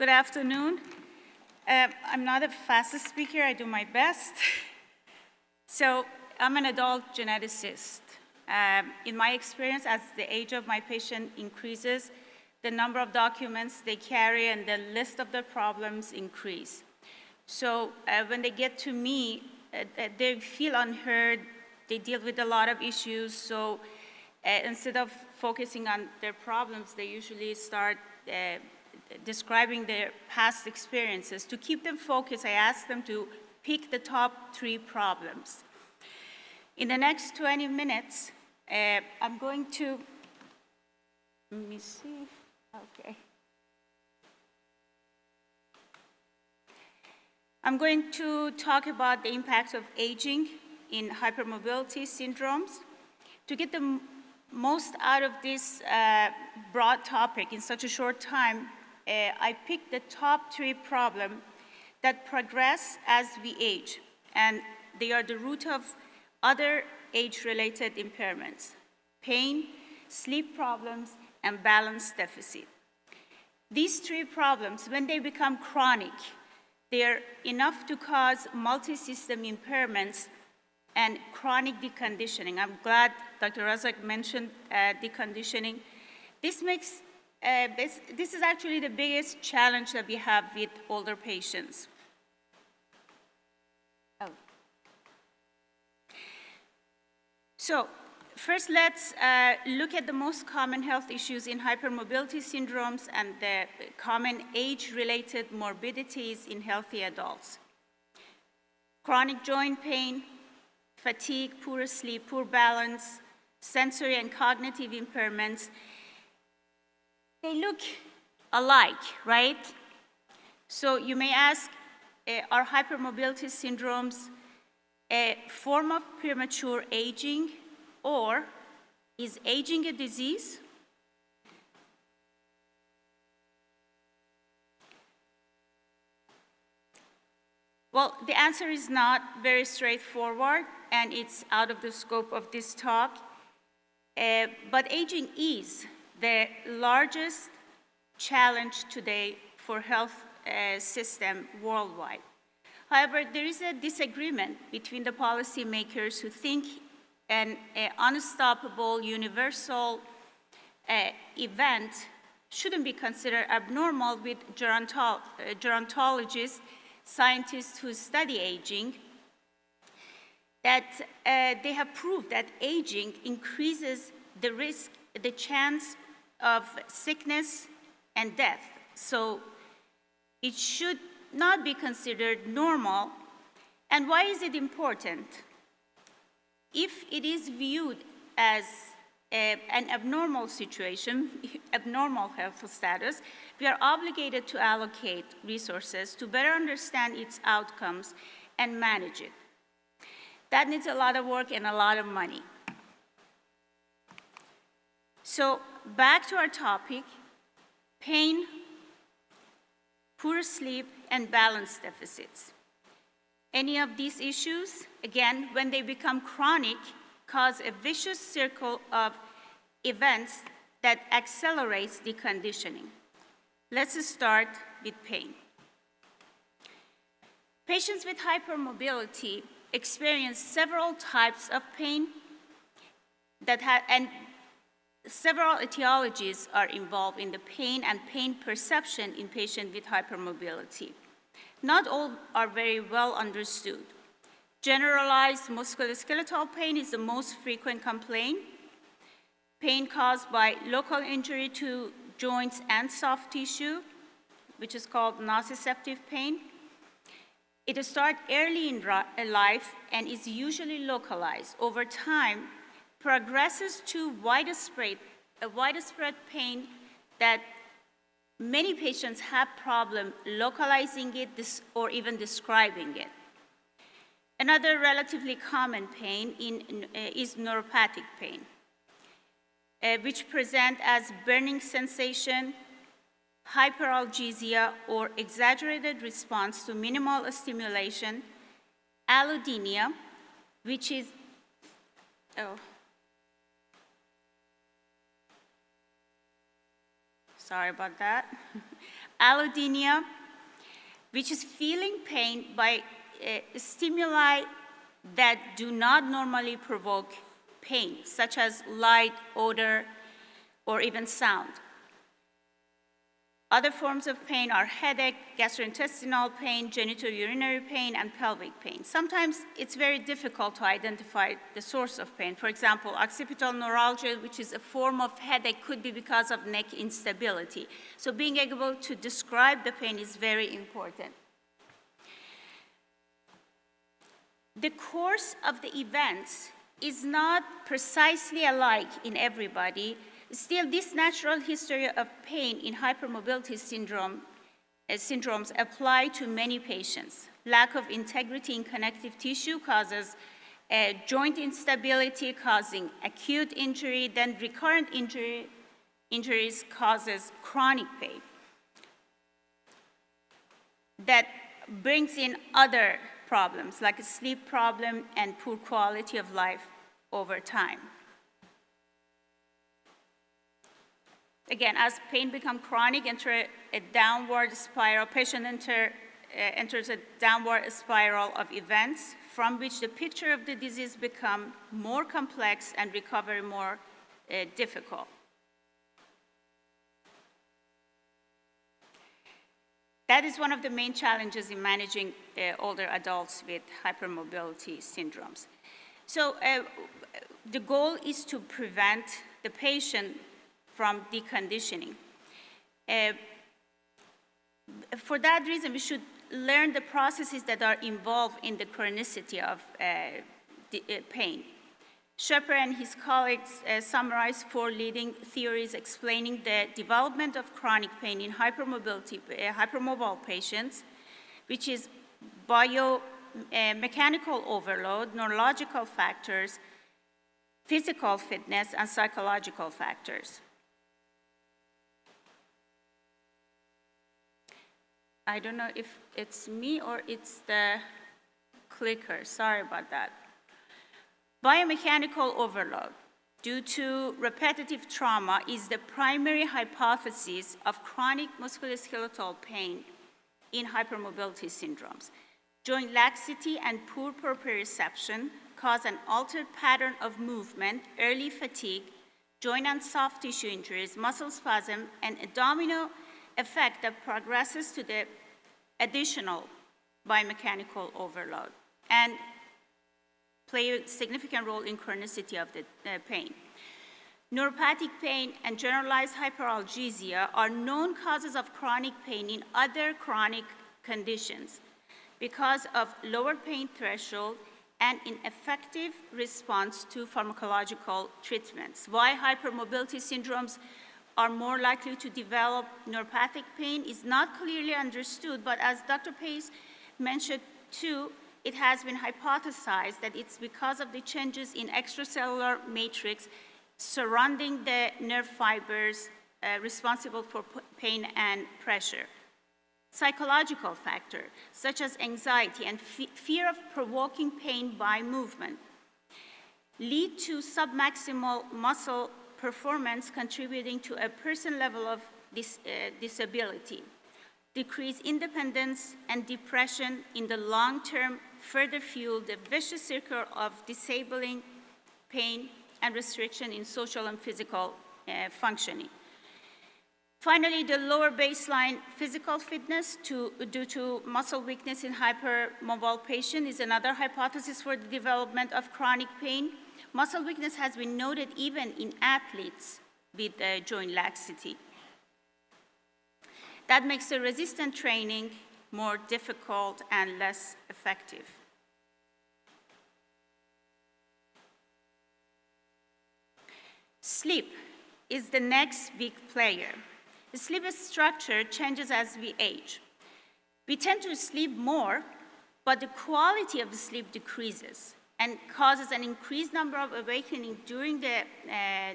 Good afternoon. I'm not a fastest speaker, I do my best. So I'm an adult geneticist. In my experience, as the age of my patient increases, the number of documents they carry and the list of their problems increase. So when they get to me, they feel unheard, they deal with a lot of issues, so instead of focusing on their problems, they usually start describing their past experiences. To keep them focused, I ask them to pick the top 3 problems. In the next 20 minutes, I'm going to, let me see, okay. I'm going to talk about the impacts of aging in hypermobility syndromes. To get the most out of this broad topic in such a short time, I picked the top 3 problems that progress as we age, and they are the root of other age-related impairments: pain, sleep problems, and balance deficit. These 3 problems, when they become chronic, they are enough to cause multi-system impairments and chronic deconditioning. I'm glad Dr. Razak mentioned deconditioning. This is actually the biggest challenge that we have with older patients. So first, let's look at the most common health issues in hypermobility syndromes and the common age-related morbidities in healthy adults. Chronic joint pain, fatigue, poor sleep, poor balance, sensory and cognitive impairments. They look alike, right? So you may ask, are hypermobility syndromes a form of premature aging, or is aging a disease? Well, the answer is not very straightforward, and it's out of the scope of this talk. But aging is the largest challenge today for health system worldwide. However, there is a disagreement between the policymakers who think an unstoppable universal event shouldn't be considered abnormal, with gerontologists, scientists who study aging, that they have proved that aging increases the risk, the chance of sickness and death. So it should not be considered normal. And why is it important? If it is viewed as an abnormal situation, abnormal health status, we are obligated to allocate resources to better understand its outcomes and manage it. That needs a lot of work and a lot of money. So back to our topic: pain, poor sleep, and balance deficits. Any of these issues, again, when they become chronic, cause a vicious circle of events that accelerates deconditioning. Let's start with pain. Patients with hypermobility experience several types of pain and several etiologies are involved in the pain and pain perception in patients with hypermobility. Not all are very well understood. Generalized musculoskeletal pain is the most frequent complaint. Pain caused by local injury to joints and soft tissue, which is called nociceptive pain. It starts early in life and is usually localized. Over time, progresses to a widespread pain that many patients have problem localizing it or even describing it. Another relatively common pain is neuropathic pain, which present as burning sensation, hyperalgesia, or exaggerated response to minimal stimulation, allodynia, which is, sorry about that. allodynia, which is feeling pain by stimuli that do not normally provoke pain, such as light, odor, or even sound. Other forms of pain are headache, gastrointestinal pain, genitourinary pain, and pelvic pain. Sometimes it's very difficult to identify the source of pain. For example, occipital neuralgia, which is a form of headache, could be because of neck instability. So being able to describe the pain is very important. The course of the events is not precisely alike in everybody. Still, this natural history of pain in hypermobility syndromes apply to many patients. Lack of integrity in connective tissue causes joint instability, causing acute injury, then recurrent injuries causes chronic pain. That brings in other problems like a sleep problem and poor quality of life over time. Again, as pain becomes chronic, enter a downward spiral. Patient enters a downward spiral of events from which the picture of the disease becomes more complex and recovery more difficult. That is one of the main challenges in managing older adults with hypermobility syndromes. So the goal is to prevent the patient from deconditioning. For that reason, we should learn the processes that are involved in the chronicity of pain. Shepherd and his colleagues summarized 4 leading theories explaining the development of chronic pain in hypermobile patients, which is biomechanical overload, neurological factors, physical fitness, and psychological factors. I don't know if it's me or it's the clicker. Sorry about that. Biomechanical overload due to repetitive trauma is the primary hypothesis of chronic musculoskeletal pain in hypermobility syndromes. Joint laxity and poor proprioception cause an altered pattern of movement, early fatigue, joint and soft tissue injuries, muscle spasm, and a domino effect that progresses to the additional biomechanical overload and play a significant role in chronicity of the pain. Neuropathic pain and generalized hyperalgesia are known causes of chronic pain in other chronic conditions because of lower pain threshold and ineffective response to pharmacological treatments. Why hypermobility syndromes are more likely to develop neuropathic pain is not clearly understood, but as Dr. Pace mentioned too, it has been hypothesized that it's because of the changes in extracellular matrix surrounding the nerve fibers responsible for pain and pressure. Psychological factors, such as anxiety and fear of provoking pain by movement, lead to submaximal muscle performance contributing to a person level of disability. Decreased independence and depression in the long term further fuel the vicious circle of disabling pain and restriction in social and physical functioning. Finally, the lower baseline physical fitness due to muscle weakness in hypermobile patients is another hypothesis for the development of chronic pain. Muscle weakness has been noted even in athletes with joint laxity. That makes the resistant training more difficult and less effective. Sleep is the next big player. The sleep structure changes as we age. We tend to sleep more, but the quality of the sleep decreases and causes an increased number of awakening during the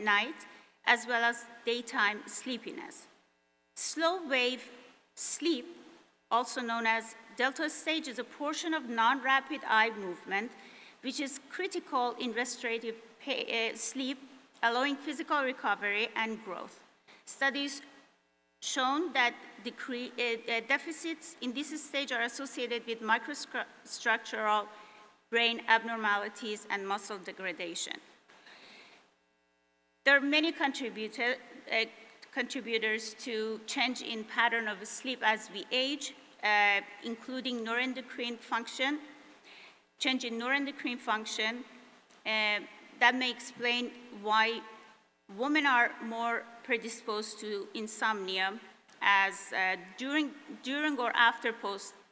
night, as well as daytime sleepiness. Slow wave sleep, also known as delta stage, is a portion of non-rapid eye movement, which is critical in restorative sleep, allowing physical recovery and growth. Studies shown that deficits in this stage are associated with microstructural brain abnormalities and muscle degradation. There are many contributors to change in pattern of sleep as we age, including neuroendocrine function, change in neuroendocrine function. That may explain why women are more predisposed to insomnia as during or after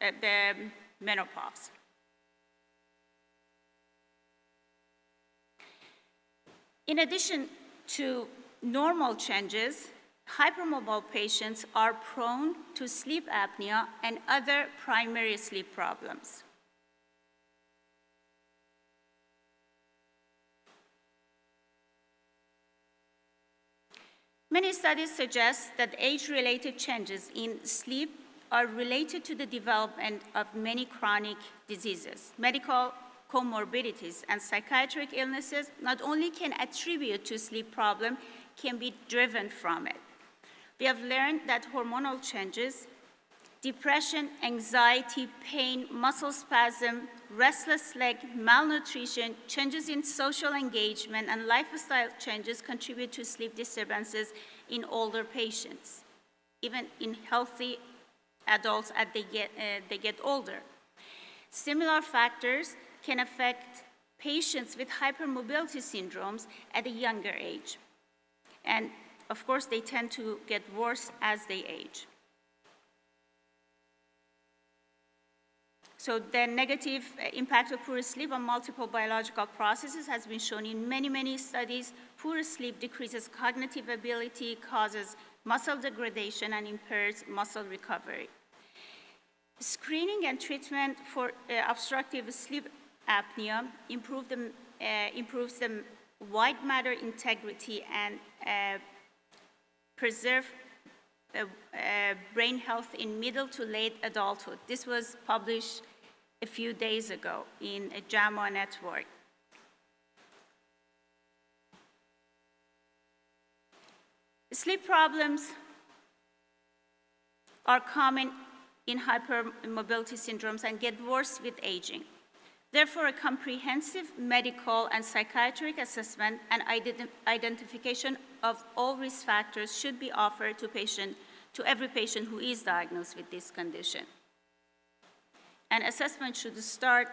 the menopause. In addition to normal changes, hypermobile patients are prone to sleep apnea and other primary sleep problems. Many studies suggest that age-related changes in sleep are related to the development of many chronic diseases. Medical comorbidities and psychiatric illnesses not only can attribute to sleep problem, can be driven from it. We have learned that hormonal changes, depression, anxiety, pain, muscle spasm, restless leg, malnutrition, changes in social engagement, and lifestyle changes contribute to sleep disturbances in older patients, even in healthy adults as they get older. Similar factors can affect patients with hypermobility syndromes at a younger age. And of course, they tend to get worse as they age. So the negative impact of poor sleep on multiple biological processes has been shown in many studies. Poor sleep decreases cognitive ability, causes muscle degradation, and impairs muscle recovery. Screening and treatment for obstructive sleep apnea improves the white matter integrity and preserve brain health in middle to late adulthood. This was published a few days ago in a JAMA network. Sleep problems are common in hypermobility syndromes and get worse with aging. Therefore, a comprehensive medical and psychiatric assessment and identification of all risk factors should be offered to every patient who is diagnosed with this condition. And assessment should start,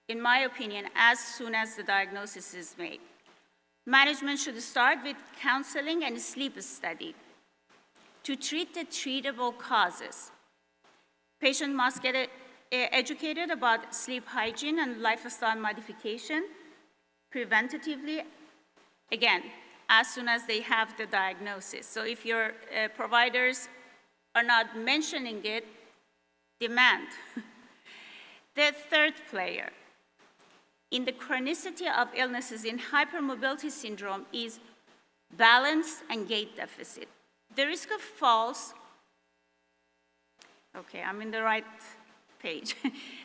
in my opinion, as soon as the diagnosis is made. Management should start with counseling and sleep study to treat the treatable causes. Patient must get educated about sleep hygiene and lifestyle modification preventatively, again, as soon as they have the diagnosis. So if your providers are not mentioning it, demand. The third player in the chronicity of illnesses in hypermobility syndrome is balance and gait deficit. The risk of falls, okay, I'm in the right page.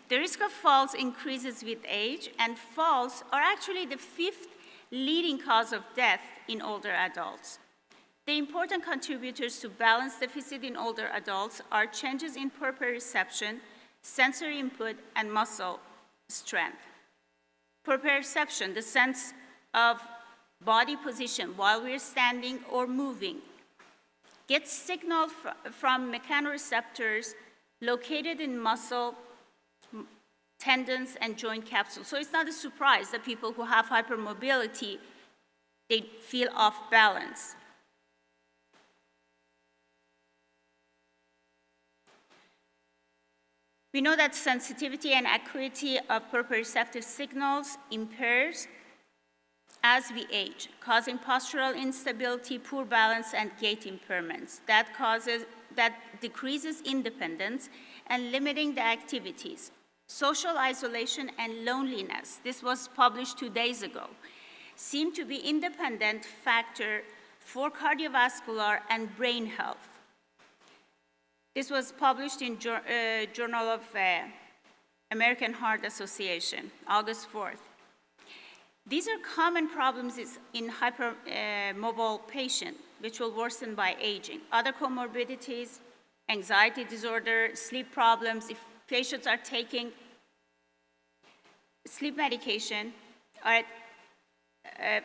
The risk of falls increases with age, and falls are actually the 5th leading cause of death in older adults. The important contributors to balance deficit in older adults are changes in proprioception, sensory input, and muscle strength. Proprioception, the sense of body position while we're standing or moving, gets signal from mechanoreceptors located in muscle, tendons, and joint capsules. So it's not a surprise that people who have hypermobility, they feel off balance. We know that sensitivity and acuity of proprioceptive signals impairs as we age, causing postural instability, poor balance, and gait impairments. That decreases independence and limiting the activities. Social isolation and loneliness, this was published 2 days ago, seem to be independent factor for cardiovascular and brain health. This was published in Journal of American Heart Association, August 4th. These are common problems in hypermobile patient, which will worsen by aging. Other comorbidities, anxiety disorder, sleep problems, if patients are taking sleep medication, or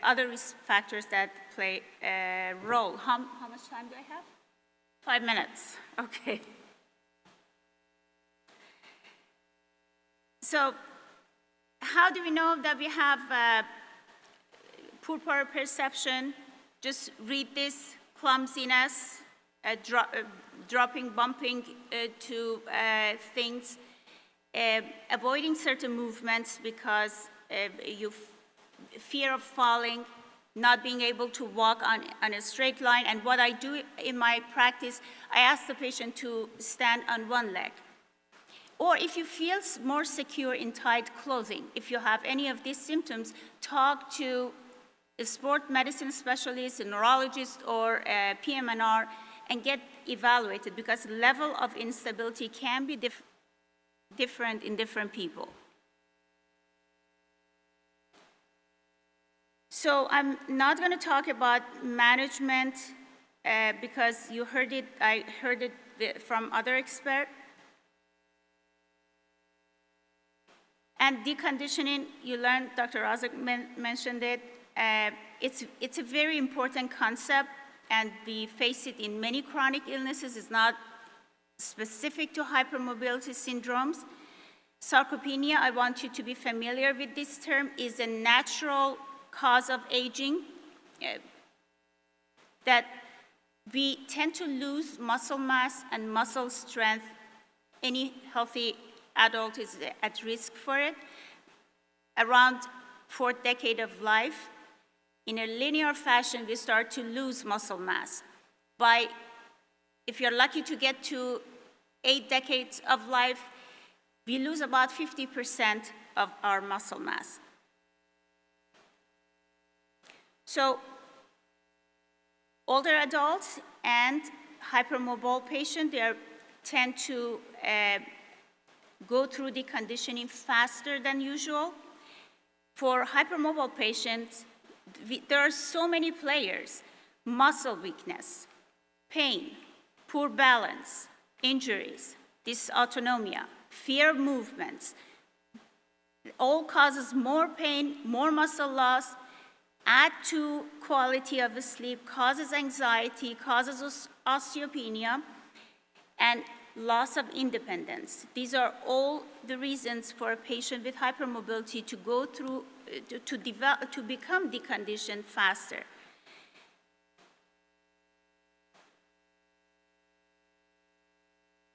other risk factors that play a role. How much time do I have? 5 minutes, okay. So how do we know that we have poor perception? Just read this: clumsiness, dropping, bumping to things, avoiding certain movements because you fear of falling, not being able to walk on a straight line. And what I do in my practice, I ask the patient to stand on one leg. Or if you feel more secure in tight clothing, if you have any of these symptoms, talk to a sport medicine specialist, a neurologist, or a PM&R, and get evaluated, because the level of instability can be different in different people. So I'm not going to talk about management because you heard it, I heard it from other experts. And deconditioning, you learned, Dr. Razak mentioned it. It's a very important concept, and we face it in many chronic illnesses. It's not specific to hypermobility syndromes. Sarcopenia, I want you to be familiar with this term, is a natural cause of aging that we tend to lose muscle mass and muscle strength. Any healthy adult is at risk for it. Around 4th decade of life, in a linear fashion, we start to lose muscle mass. If you're lucky to get to 8 decades of life, we lose about 50% of our muscle mass. So older adults and hypermobile patients, they tend to go through deconditioning faster than usual. For hypermobile patients, there are so many players: muscle weakness, pain, poor balance, injuries, dysautonomia, fear of movements. It all causes more pain, more muscle loss, add to quality of the sleep, causes anxiety, causes osteopenia, and loss of independence. These are all the reasons for a patient with hypermobility to go through, to become deconditioned faster.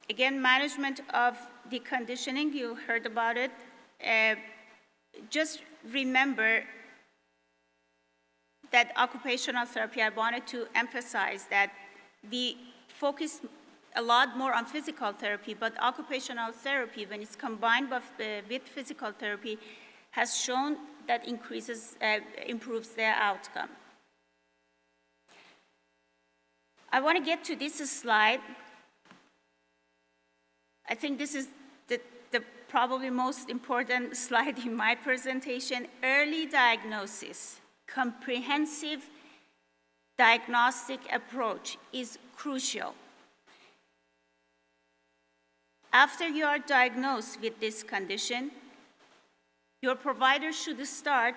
Again, management of deconditioning, you heard about it. Just remember that occupational therapy, I wanted to emphasize that we focus a lot more on physical therapy, but occupational therapy, when it's combined with physical therapy, has shown that improves their outcome. I want to get to this slide. I think this is the probably most important slide in my presentation. Early diagnosis, comprehensive diagnostic approach is crucial. After you are diagnosed with this condition, your provider should start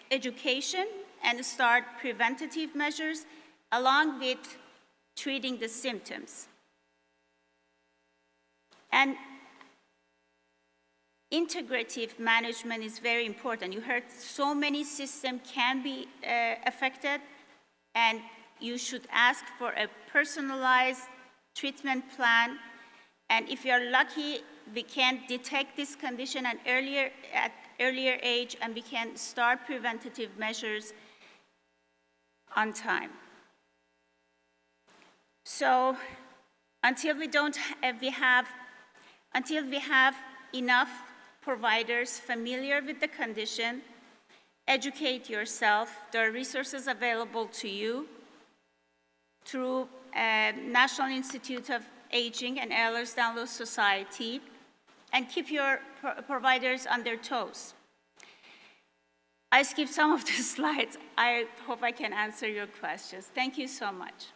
education and start preventative measures along with treating the symptoms. And integrative management is very important. You heard so many systems can be affected, and you should ask for a personalized treatment plan. And if you're lucky, we can detect this condition at earlier age, and we can start preventative measures on time. So until we have enough providers familiar with the condition, educate yourself. There are resources available to you through National Institute of Aging and Ehlers-Danlos Society, and keep your providers on their toes. I skipped some of the slides. I hope I can answer your questions. Thank you so much.